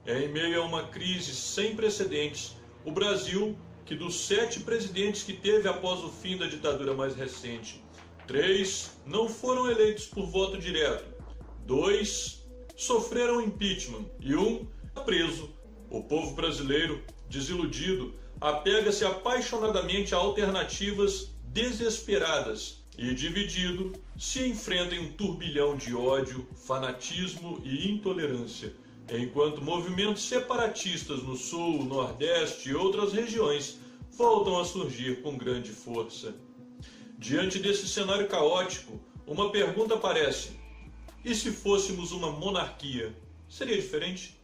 Em meio a uma crise sem precedentes, o Brasil, que dos 7 presidentes que teve após o fim da ditadura mais recente, 3 não foram eleitos por voto direto, 2 sofreram impeachment e 1 preso. O povo brasileiro, desiludido, apega-se apaixonadamente a alternativas desesperadas e, dividido, se enfrenta em um turbilhão de ódio, fanatismo e intolerância, enquanto movimentos separatistas no Sul, Nordeste e outras regiões voltam a surgir com grande força. Diante desse cenário caótico, uma pergunta aparece: e se fôssemos uma monarquia, seria diferente?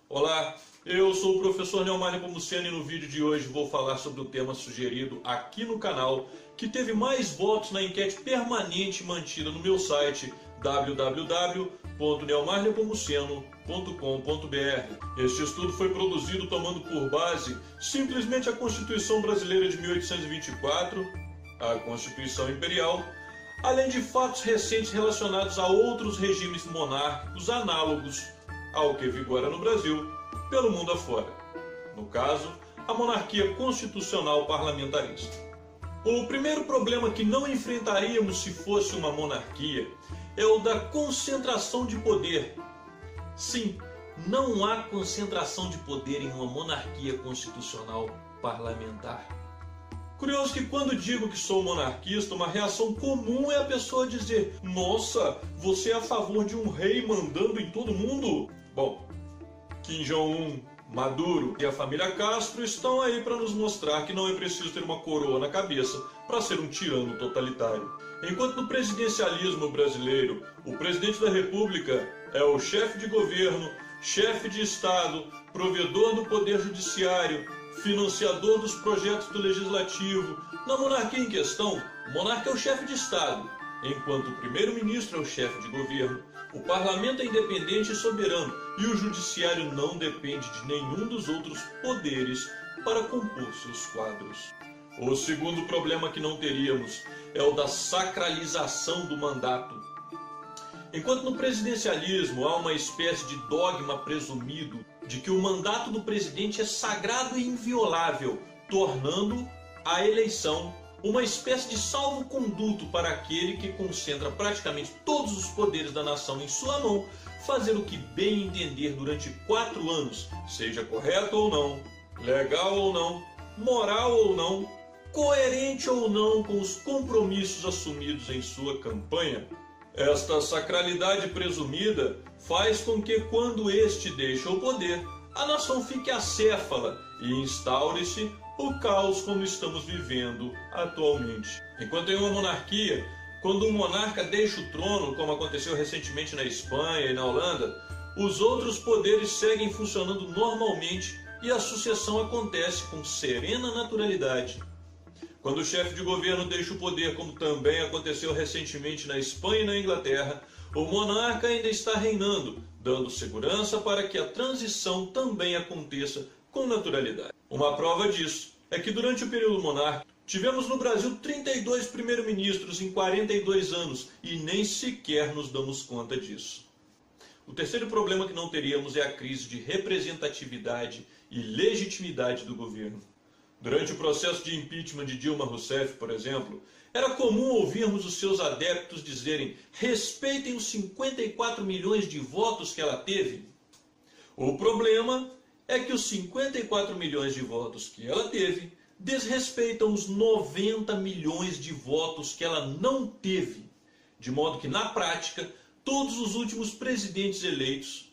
Olá, eu sou o professor Neomar Nepomuceno e no vídeo de hoje vou falar sobre o tema sugerido aqui no canal, que teve mais votos na enquete permanente mantida no meu site www.neomarnepomuceno.com.br. Este estudo foi produzido tomando por base simplesmente a Constituição Brasileira de 1824, a Constituição Imperial, além de fatos recentes relacionados a outros regimes monárquicos análogos ao que vigora no Brasil, pelo mundo afora. No caso, a monarquia constitucional parlamentarista. O primeiro problema que não enfrentaríamos se fosse uma monarquia é o da concentração de poder. Sim, não há concentração de poder em uma monarquia constitucional parlamentar. Curioso que quando digo que sou monarquista, uma reação comum é a pessoa dizer: nossa, você é a favor de um rei mandando em todo mundo? Bom, Kim Jong-un, Maduro e a família Castro estão aí para nos mostrar que não é preciso ter uma coroa na cabeça para ser um tirano totalitário. Enquanto no presidencialismo brasileiro, o presidente da República é o chefe de governo, chefe de Estado, provedor do poder judiciário, financiador dos projetos do legislativo, na monarquia em questão, o monarca é o chefe de Estado, enquanto o primeiro-ministro é o chefe de governo. O parlamento é independente e soberano, e o judiciário não depende de nenhum dos outros poderes para compor seus quadros. O segundo problema que não teríamos é o da sacralização do mandato. Enquanto no presidencialismo há uma espécie de dogma presumido de que o mandato do presidente é sagrado e inviolável, tornando a eleição uma espécie de salvo-conduto para aquele que concentra praticamente todos os poderes da nação em sua mão, fazer o que bem entender durante 4 anos, seja correto ou não, legal ou não, moral ou não, coerente ou não com os compromissos assumidos em sua campanha. Esta sacralidade presumida faz com que, quando este deixa o poder, a nação fique acéfala e instaure-se o caos como estamos vivendo atualmente. Enquanto em uma monarquia, quando um monarca deixa o trono, como aconteceu recentemente na Espanha e na Holanda, os outros poderes seguem funcionando normalmente e a sucessão acontece com serena naturalidade. Quando o chefe de governo deixa o poder, como também aconteceu recentemente na Espanha e na Inglaterra, o monarca ainda está reinando, dando segurança para que a transição também aconteça com naturalidade. Uma prova disso é que durante o período monárquico tivemos no Brasil 32 primeiros-ministros em 42 anos e nem sequer nos damos conta disso. O terceiro problema que não teríamos é a crise de representatividade e legitimidade do governo. Durante o processo de impeachment de Dilma Rousseff, por exemplo, era comum ouvirmos os seus adeptos dizerem: respeitem os 54 milhões de votos que ela teve. O problema é que os 54 milhões de votos que ela teve desrespeitam os 90 milhões de votos que ela não teve, de modo que, na prática, todos os últimos presidentes eleitos,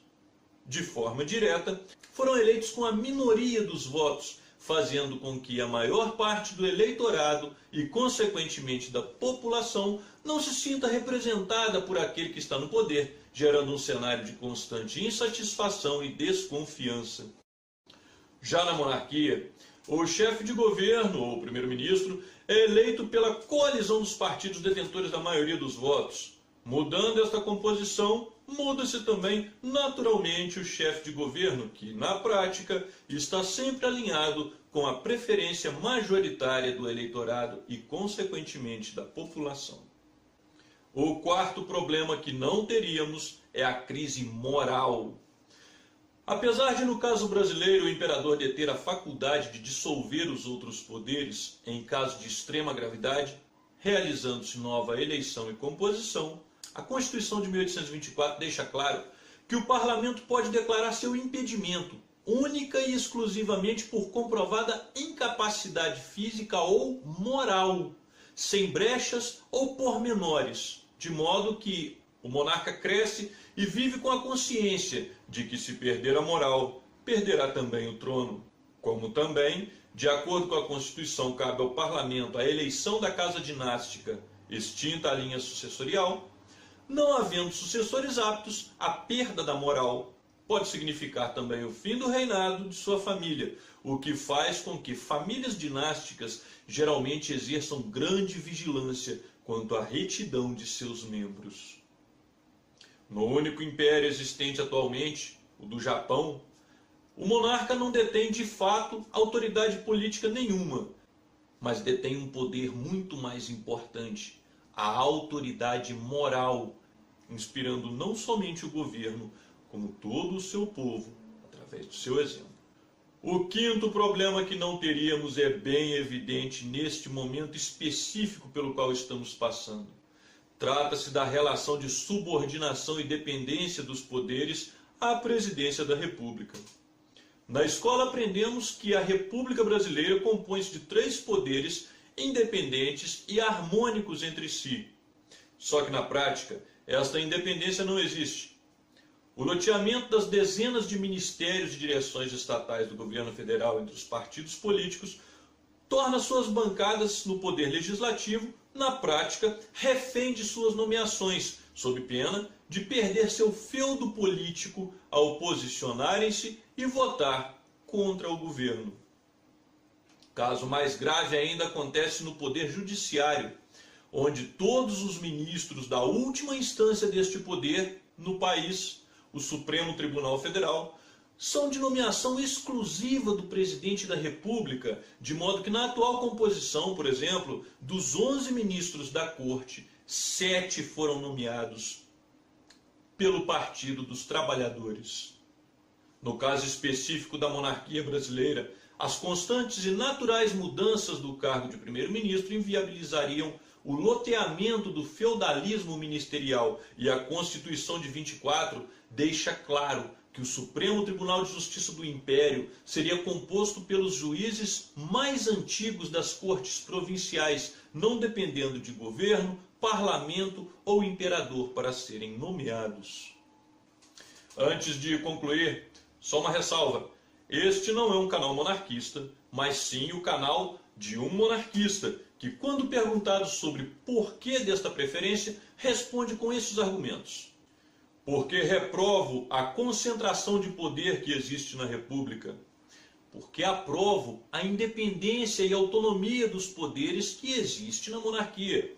de forma direta, foram eleitos com a minoria dos votos, fazendo com que a maior parte do eleitorado e, consequentemente, da população não se sinta representada por aquele que está no poder, gerando um cenário de constante insatisfação e desconfiança. Já na monarquia, o chefe de governo, ou primeiro-ministro, é eleito pela coalizão dos partidos detentores da maioria dos votos. Mudando esta composição, muda-se também naturalmente o chefe de governo, que na prática está sempre alinhado com a preferência majoritária do eleitorado e, consequentemente, da população. O quarto problema que não teríamos é a crise moral. Apesar de, no caso brasileiro, o imperador deter a faculdade de dissolver os outros poderes em caso de extrema gravidade, realizando-se nova eleição e composição, a Constituição de 1824 deixa claro que o parlamento pode declarar seu impedimento, única e exclusivamente por comprovada incapacidade física ou moral, sem brechas ou pormenores, de modo que o monarca cresce e vive com a consciência de que, se perder a moral, perderá também o trono. Como também, de acordo com a Constituição, cabe ao parlamento a eleição da casa dinástica, extinta a linha sucessorial. Não havendo sucessores aptos, a perda da moral pode significar também o fim do reinado de sua família, o que faz com que famílias dinásticas geralmente exerçam grande vigilância quanto à retidão de seus membros. No único império existente atualmente, o do Japão, o monarca não detém de fato autoridade política nenhuma, mas detém um poder muito mais importante, a autoridade moral, inspirando não somente o governo, como todo o seu povo, através do seu exemplo. O quinto problema que não teríamos é bem evidente neste momento específico pelo qual estamos passando. Trata-se da relação de subordinação e dependência dos poderes à presidência da República. Na escola aprendemos que a República Brasileira compõe-se de 3 poderes independentes e harmônicos entre si. Só que na prática, esta independência não existe. O loteamento das dezenas de ministérios e direções estatais do governo federal entre os partidos políticos torna suas bancadas no poder legislativo, na prática, refém de suas nomeações, sob pena de perder seu feudo político ao posicionarem-se e votar contra o governo. Caso mais grave ainda acontece no poder judiciário, onde todos os ministros da última instância deste poder no país, o Supremo Tribunal Federal, são de nomeação exclusiva do presidente da República, de modo que na atual composição, por exemplo, dos 11 ministros da Corte, 7 foram nomeados pelo Partido dos Trabalhadores. No caso específico da monarquia brasileira, as constantes e naturais mudanças do cargo de primeiro-ministro inviabilizariam o loteamento do feudalismo ministerial, e a Constituição de 24 deixa claro que o Supremo Tribunal de Justiça do Império seria composto pelos juízes mais antigos das cortes provinciais, não dependendo de governo, parlamento ou imperador para serem nomeados. Antes de concluir, só uma ressalva. Este não é um canal monarquista, mas sim o canal de um monarquista, que, quando perguntado sobre porquê desta preferência, responde com esses argumentos. Porque reprovo a concentração de poder que existe na República. Porque aprovo a independência e autonomia dos poderes que existe na monarquia.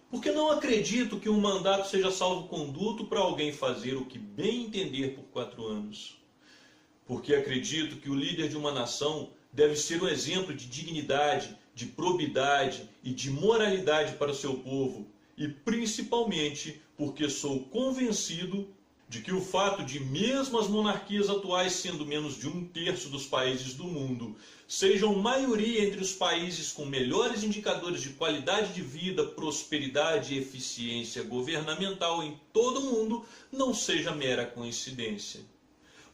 Porque não acredito que um mandato seja salvo-conduto para alguém fazer o que bem entender por 4 anos. Porque acredito que o líder de uma nação deve ser um exemplo de dignidade, de probidade e de moralidade para o seu povo, e principalmente porque sou convencido de que o fato de mesmo as monarquias atuais sendo menos de 1/3 dos países do mundo, sejam maioria entre os países com melhores indicadores de qualidade de vida, prosperidade e eficiência governamental em todo o mundo, não seja mera coincidência.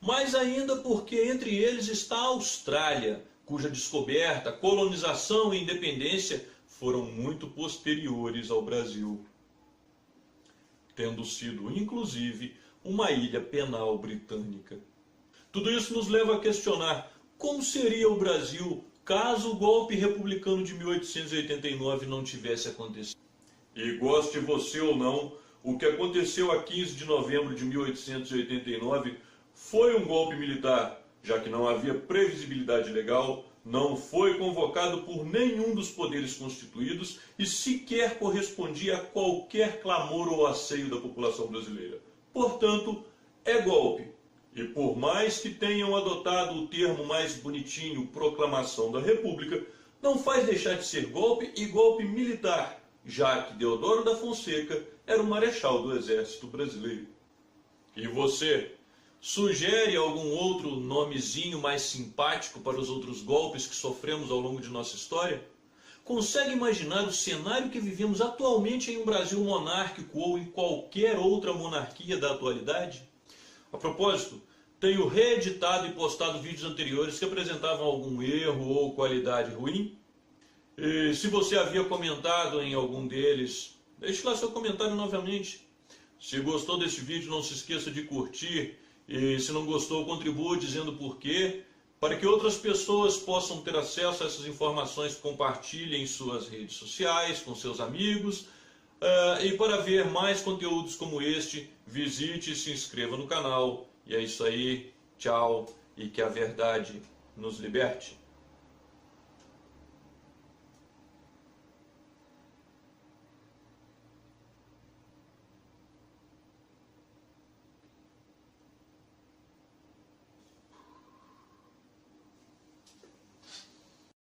Mas ainda porque entre eles está a Austrália, cuja descoberta, colonização e independência foram muito posteriores ao Brasil, tendo sido, inclusive, uma ilha penal britânica. Tudo isso nos leva a questionar como seria o Brasil caso o golpe republicano de 1889 não tivesse acontecido. E goste você ou não, o que aconteceu a 15 de novembro de 1889 foi um golpe militar, já que não havia previsibilidade legal, não foi convocado por nenhum dos poderes constituídos e sequer correspondia a qualquer clamor ou asseio da população brasileira. Portanto, é golpe. E por mais que tenham adotado o termo mais bonitinho, proclamação da República, não faz deixar de ser golpe e golpe militar, já que Deodoro da Fonseca era o marechal do Exército Brasileiro. E você? Sugere algum outro nomezinho mais simpático para os outros golpes que sofremos ao longo de nossa história? Consegue imaginar o cenário que vivemos atualmente em um Brasil monárquico ou em qualquer outra monarquia da atualidade? A propósito, tenho reeditado e postado vídeos anteriores que apresentavam algum erro ou qualidade ruim. E se você havia comentado em algum deles, deixe lá seu comentário novamente. Se gostou desse vídeo, não se esqueça de curtir. E se não gostou, contribua dizendo por quê, para que outras pessoas possam ter acesso a essas informações, compartilhem em suas redes sociais, com seus amigos. E para ver mais conteúdos como este, visite e se inscreva no canal. E é isso aí, tchau, e que a verdade nos liberte.